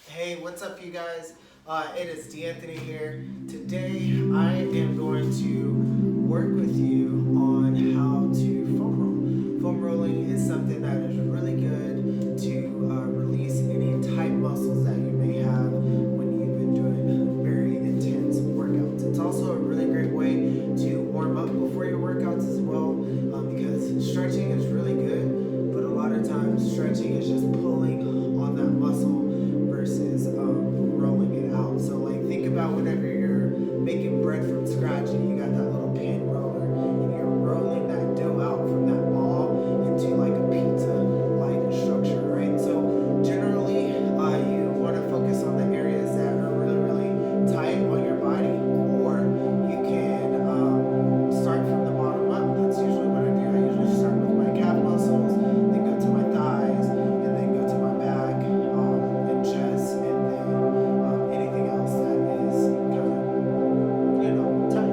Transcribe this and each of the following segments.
Hey, what's up, you guys? It is D'Anthony here. Today, I am going to work with you on how to foam roll. Foam rolling is something that is really good to release any tight muscles that you may have when you've been doing very intense workouts. It's also a really great way to warm up before your workouts as well, because stretching is really good, but a lot of times stretching is just pulling on that muscle versus rolling it out. So like think about whenever you're making bread from scratch and you got that little pan roller and you're rolling that dough out from that ball into like a pizza like structure, right? So generally you want to focus on the areas that are really tight on your body, or you can start from the bottom up. That's usually what I do. I usually start with my calf muscles, then go to my thighs, and then go to my back and chest, and then anything else that is kind of, tight.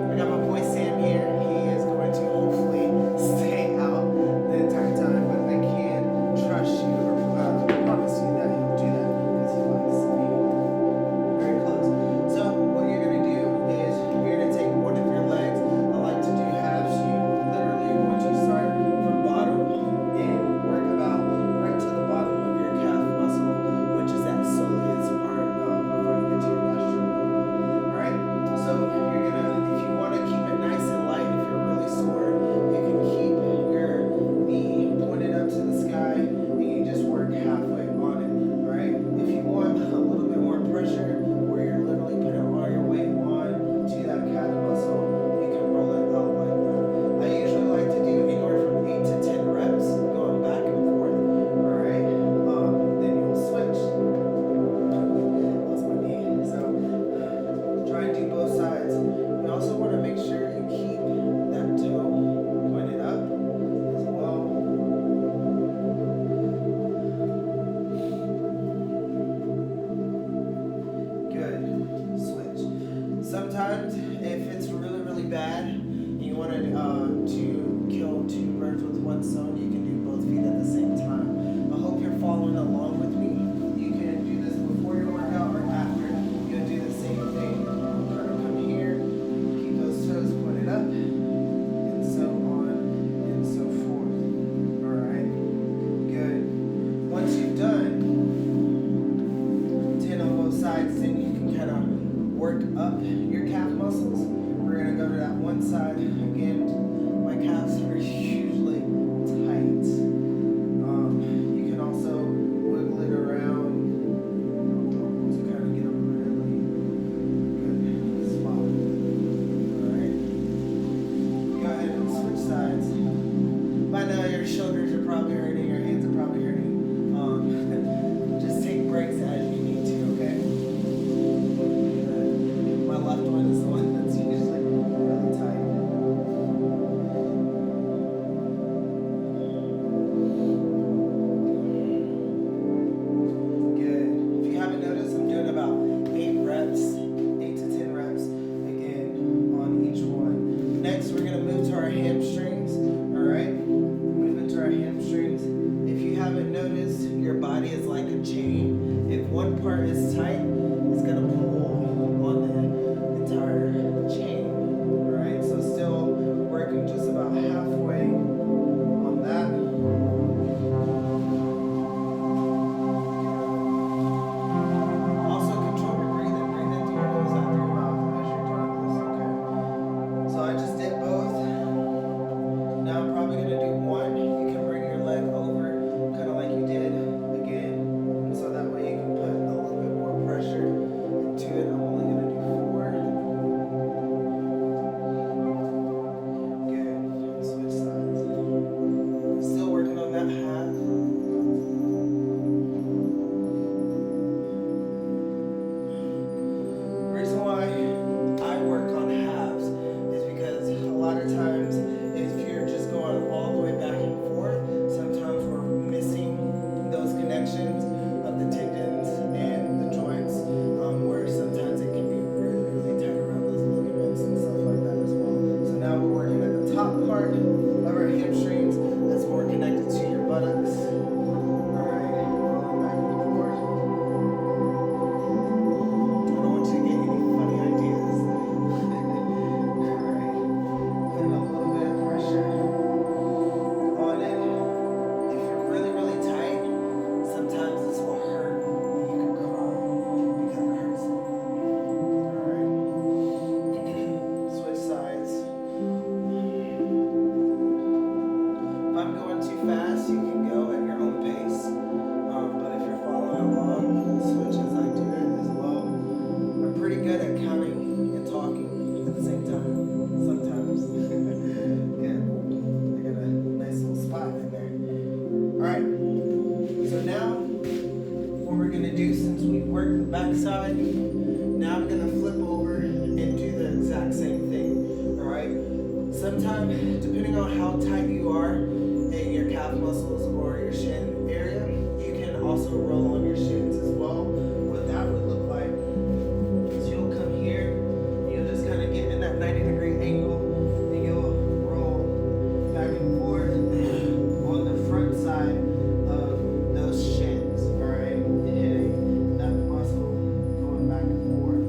I got my boy Sam here. He is going to hopefully stay out the entire time, but I can trust you or promise you that he'll do that because he likes me very close. So what you're gonna do is you're gonna take one of your legs. I like to do halves. You literally want to start from bottom and work about right to the bottom of your calf muscle, which is that soleus part before you get to your gastro. Alright? So you're gonna, if you want to keep it nice and light, if you're really sore, you can keep your knee pointed up to the sky and you just work halfway on it. Alright? If you want a little bit more pressure, where you're literally putting all your weight on to that calf muscle, you can roll it out like that. I usually like to do anywhere from 8 to 10 reps, going back and forth. Alright? Then you'll switch. That's my knee. So try and do both sides. You also want to make sure you keep that toe pointed up as well. Good. Switch. Sometimes, if it's really bad, and you want to kill two birds with one stone, you can do both feet at the same time. I hope you're following along with me. You can do this before your workout or after. You'll do the same thing. Kind of come here, keep those toes pointed up, and so on and so forth. Alright? Good. Once you've done 10 on both sides, then you can kind of work up your calf muscles. We're going to go to that one side. Again, my calves are usually tight. You can also wiggle it around to kind of get a really good spot. Alright? Go ahead and switch sides. By now your shoulders are probably hurting, your hands are probably hurting. Just take breaks as you need to, okay? My left one is the one that's usually really tight. Good. If you haven't noticed, I'm doing about 8 reps, 8 to 10 reps, again, on each one. Next, we're going to move to our hamstrings, alright? Move into our hamstrings. If you haven't noticed, your body is like a chain. If one part is tight, it's going to pull on the entire chain. Alright, so still working just about halfway on that. Also control your breathing. Breathe into your nose, out through your mouth as you're doing this. Okay. So I just did both. Now I'm probably going to do one. You can bring your leg over, kind of like you did again, so that way you can put a little bit more pressure what we're gonna do, since we worked the back side, now I'm gonna flip over and do the exact same thing, all right? Sometimes, depending on how tight you are in your calf muscles or your shin area, you can also roll on your shins as well. What that would look like is you'll come here, you'll just kind of get in that 90-degree angle, and you'll roll back and forth on the front side of those shins, all right? Hitting that muscle, going back and forth,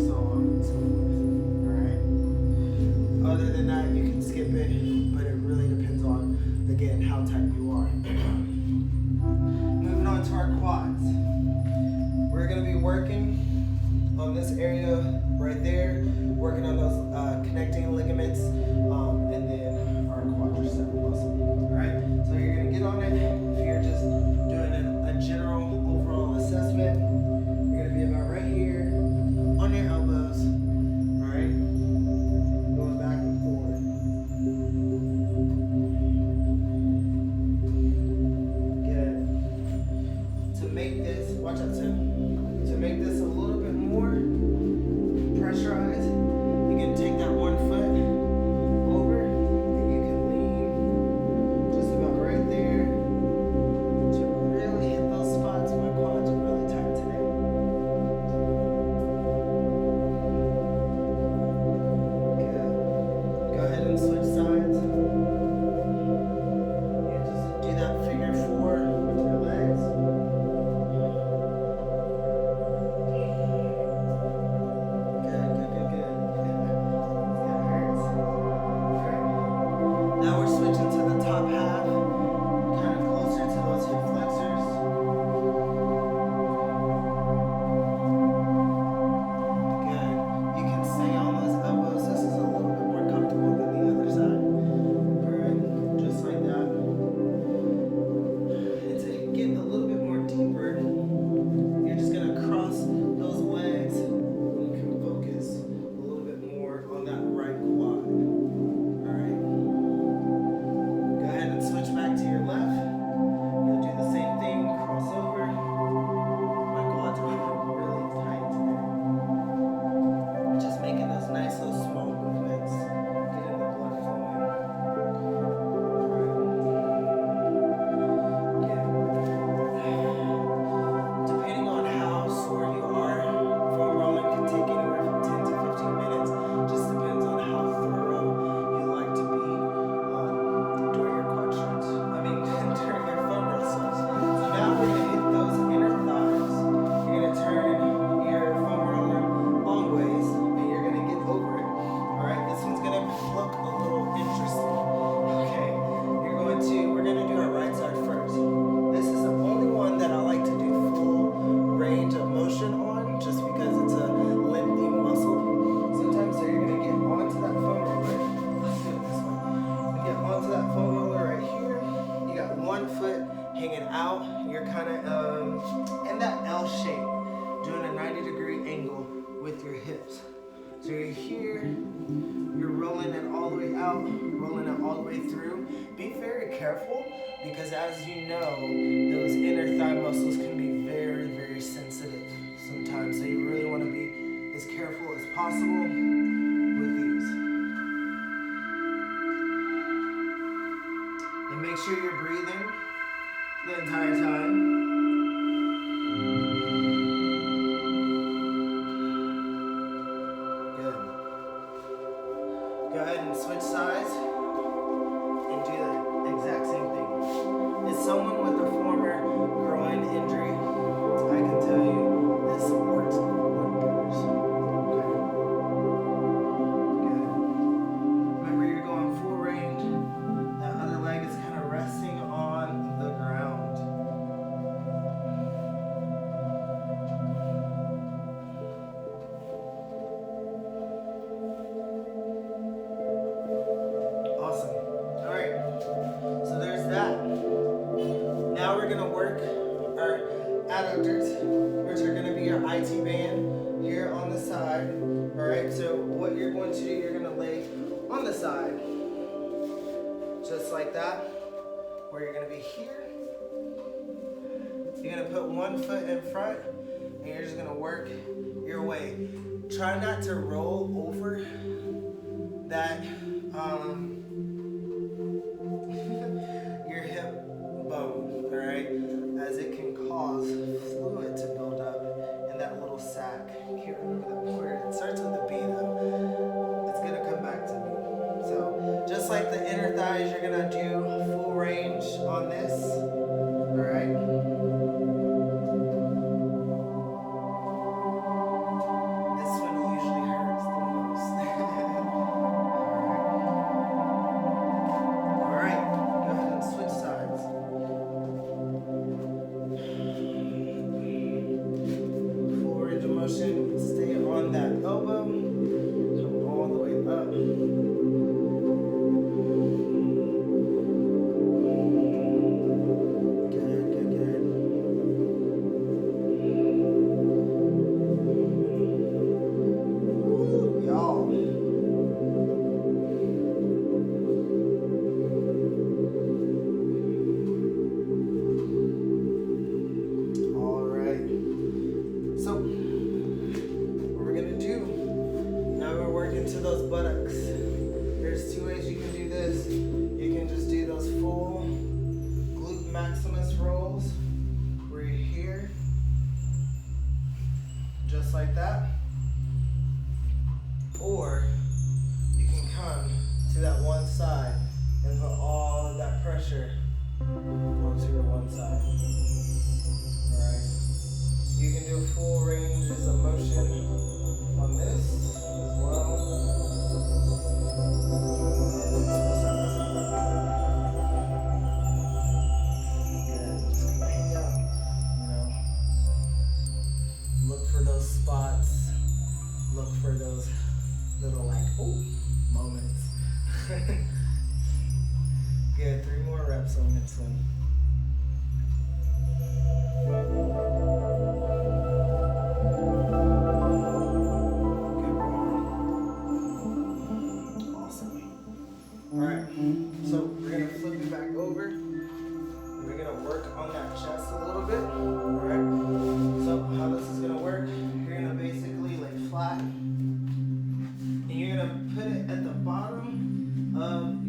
so on and so forth, all right? Other than that, you can skip it, but it really depends on, again, how tight you are. Moving on to our quads. We're going to be working on this area right there, working on those connecting ligaments, and then our quadricep muscle. All right, so you're going to get on it. If you're just doing a general overall assessment, you're going to be about right here on your elbows. All right, going back and forward. Good. To make this, watch out, Tim. To make this a little bit more pressurized, you can take that 1 foot over and you can lean just about right there to really hit those spots. My quads are really tight today. Good. Go ahead and switch sides. You just do that figure 4 with your legs. Now we're switching to the top half, kind of closer to those hip flexors. Good. You can stay on those elbows. This is a little bit more comfortable than the other side. Alright, just like that. And to get a little bit more deeper, you're just going to cross those legs. You can focus a little bit more on that right quad. Alright. Go ahead and switch back to your left. You'll do the same thing, cross over. My quads are really tight today. Just making those nice little small movements, getting the blood flowing. Alright. Depending on how sore you are, foam rolling can take anywhere from 10 to 15 minutes. Just depends on how thorough you like to be during your quad stretch. During your foam roll stretch. So now we're going to hit those inner thighs. You're going to turn your foam roller long ways, and you're going to get over it. Alright, this one's going to look a little interesting. Okay, we're going to do our right side first. This is the only one that I like to do full range of motion on, just because it's a lengthy muscle. Sometimes, so you're going to get onto that foam roller. Let's do it this way. You get onto that foam roller right here. You got 1 foot hanging out. You're kind of in that L shape, doing a 90-degree angle with your hips. So you're here, you're rolling it all the way out, rolling it all the way through. Be very careful, because as you know, those inner thigh muscles can be very, very sensitive sometimes. So you really want to be as careful as possible with these. And make sure you're breathing the entire time. Good. Go ahead and switch sides and do the exact same thing. As someone with a former groin injury, I can tell you this works wonders. Okay. Good. Remember, you're going full range. That other leg is kind of resting on the ground. Awesome. All right. So there's that. Now we're going to work our adductors, which are going to be your IT band here on the side. All right. So what you're going to do, you're going to lay on the side, just like that, where you're going to be here. You're gonna put one foot in front and you're just gonna work your way. Try not to roll over that your hip bone, all right? As it can cause fluid to build up in that little sac. I can't remember that word. It starts with a B though. It's gonna come back to me. So just like the inner thighs, you're gonna do full range on this, all right? This one usually hurts the most. All right, go ahead and switch sides. Full range of motion, stay on that elbow, come all the way up. Good, good, good. Woo, y'all. All right. So, what we're gonna do, now we're working to those buttocks. There's two ways you can do this. You can just do those full glute maximus rolls where you're here, just like that. Or you can come to that one side and put all of that pressure onto your one side. Alright. You can do full ranges of motion on this as well. Good. Just kind of hang out, you know. Look for those spots. Look for those little like, oh, moments. Good, 3 more reps on this one. Good one. Awesome. Alright, so we're gonna flip it back over. And we're gonna work on that chest a little bit. Alright, so how this is gonna work, you're gonna basically lay flat. And you're gonna put it at the bottom of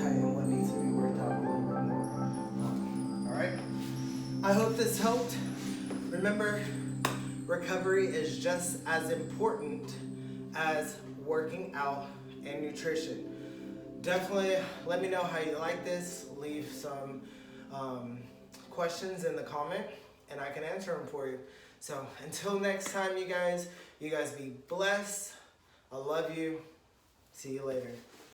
and what needs to be worked out a little bit more. All right. I hope this helped. Remember, recovery is just as important as working out and nutrition. Definitely let me know how you like this. Leave some questions in the comment and I can answer them for you. So until next time, you guys be blessed. I love you. See you later.